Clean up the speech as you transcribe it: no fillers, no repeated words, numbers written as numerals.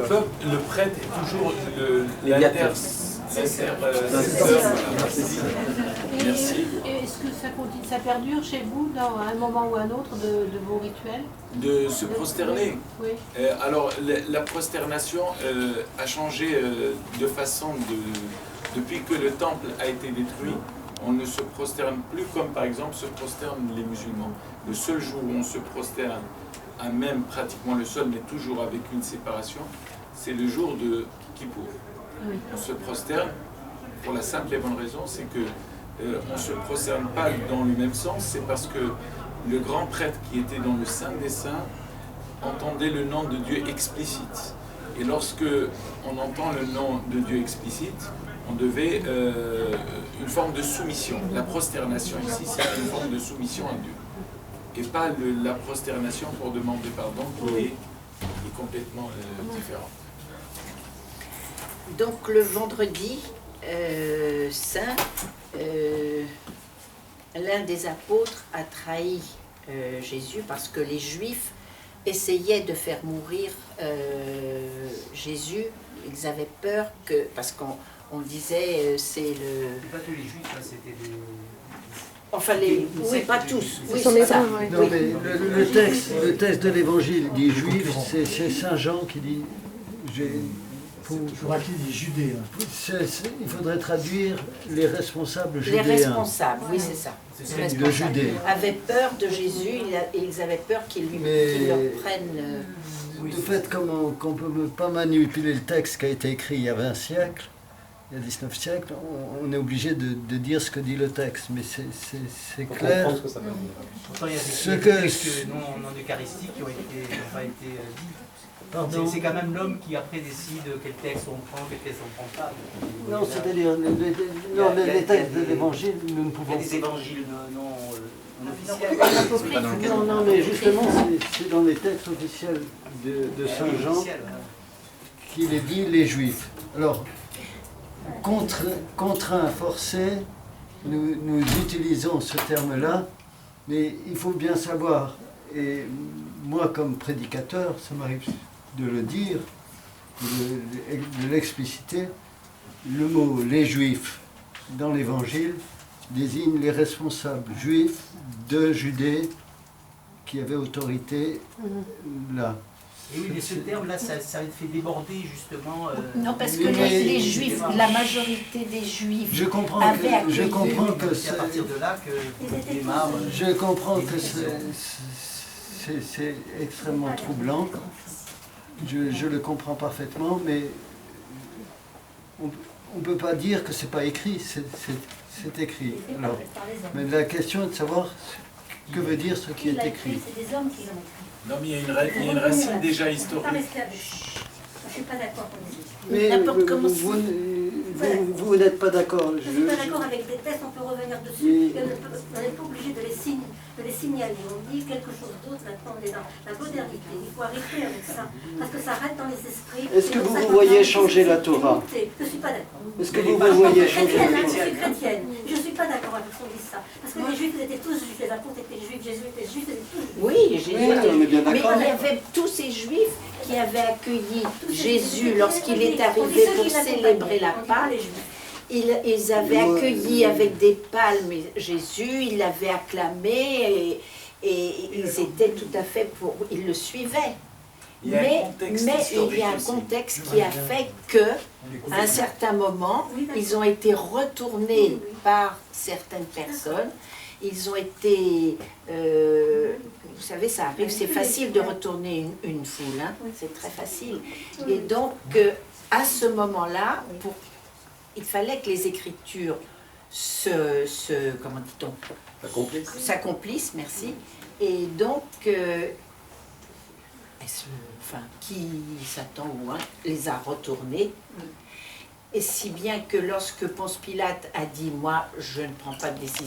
le prêtre est toujours l'intercesseur. Merci. Est-ce que ça perdure chez vous, dans un moment ou un autre, de vos rituels? De se prosterner. Oui. Alors, la prosternation a changé de façon depuis que le temple a été détruit. On ne se prosterne plus comme, par exemple, se prosternent les musulmans. Le seul jour où on se prosterne à même pratiquement le sol, mais toujours avec une séparation, c'est le jour de Kippour. Oui. On se prosterne pour la simple et bonne raison, c'est que on ne se prosterne pas dans le même sens, c'est parce que le grand prêtre qui était dans le Saint des Saints entendait le nom de Dieu explicite. Et lorsque on entend le nom de Dieu explicite, on devait une forme de soumission. La prosternation ici, c'est une forme de soumission à Dieu. Et pas la prosternation pour demander pardon qui est complètement différente. Donc le vendredi saint, l'un des apôtres a trahi Jésus parce que les Juifs essayaient de faire mourir Jésus. Ils avaient peur que, parce qu'on disait c'est le... Pas tous les Juifs, là, c'était des... Enfin, oui, pas tous. Oui, c'est ça. ouais. Non, mais le texte de l'évangile dit juif, c'est Saint Jean qui dit. Toujours acquis des Judéens. Il faudrait traduire les responsables Les judéens. responsables, oui, c'est ça. C'est Les ça. responsables Le Judée. avaient peur de Jésus, et ils avaient peur qu'il leur prenne... De fait, comme on ne peut pas manipuler le texte qui a été écrit il y a 20 siècles, il y a 19 siècles, on est obligé de dire ce que dit le texte. Mais c'est clair. Pourtant, il y a Ce des que- textes non eucharistiques qui n'ont pas été dits. Pardon. C'est quand même l'homme qui après décide quel texte on prend, quel texte on ne prend pas. Non, c'est-à-dire, les textes de l'évangile, nous ne Il y pouvons a des évangiles non officiels. Non, mais justement, c'est dans les textes officiels de Saint Jean qu'il est dit les Juifs. Alors, contraint, forcé, nous utilisons ce terme-là, mais il faut bien savoir, et moi comme prédicateur, ça m'arrive de le dire, de l'expliciter, le mot les Juifs dans l'Évangile désigne les responsables juifs de Judée qui avaient autorité là. Et oui, mais ce terme-là, ça fait déborder justement... Non, parce que Mais- les Juifs, la majorité des Juifs Je comprends avaient que, je accueilli... comprends que C'est à partir de là que démarre... je comprends que c'est extrêmement troublant. Je le comprends parfaitement, mais on ne peut pas dire que c'est pas écrit, c'est écrit. Alors, mais la question est de savoir que veut dire ce qui est écrit. C'est des hommes qui l'ont écrit. Non, mais il y a une racine déjà historique. Je ne suis pas d'accord avec vous. Mais N'importe comment vous n'êtes pas d'accord. Je ne suis pas d'accord avec des tests, on peut revenir dessus. On n'est pas obligé de les signaler. On dit quelque chose d'autre, maintenant on est dans la modernité. Il faut arrêter avec ça, parce que ça reste dans les esprits. Est-ce que vous voyez changer la Torah? Je ne suis pas d'accord. Est-ce que vous voyez changer la Je Torah? suis chrétienne. Je ne suis pas d'accord avec ce qu'on dit ça. Parce que les Juifs, ils étaient tous juifs. Les apôtres étaient juifs. Jésus était juif. Ils étaient tous juifs. Oui, Jésus Oui, on est bien mais d'accord. il y avait tous ces Juifs qui avaient accueilli Jésus lorsqu'il est On dit arrivé ceux pour qui l'accompagnaient. célébrer la On dit pas Pâque. les Juifs. Ils avaient accueilli avec des palmes Jésus, ils l'avaient acclamé et ils étaient tout à fait pour... Ils le suivaient. Il y a un Mais contexte il y historique a un aussi. contexte qui a fait que, à un certain moment, ils ont été retournés par certaines personnes. Ils ont été... vous savez, ça arrive, c'est facile de retourner une foule, hein, c'est très facile. Et donc, à ce moment-là, il fallait que les Écritures comment dit-on, s'accomplissent, merci. Et donc, qui Satan ou un les a retournés. Et si bien que lorsque Ponce Pilate a dit « moi, je ne prends pas de décision »,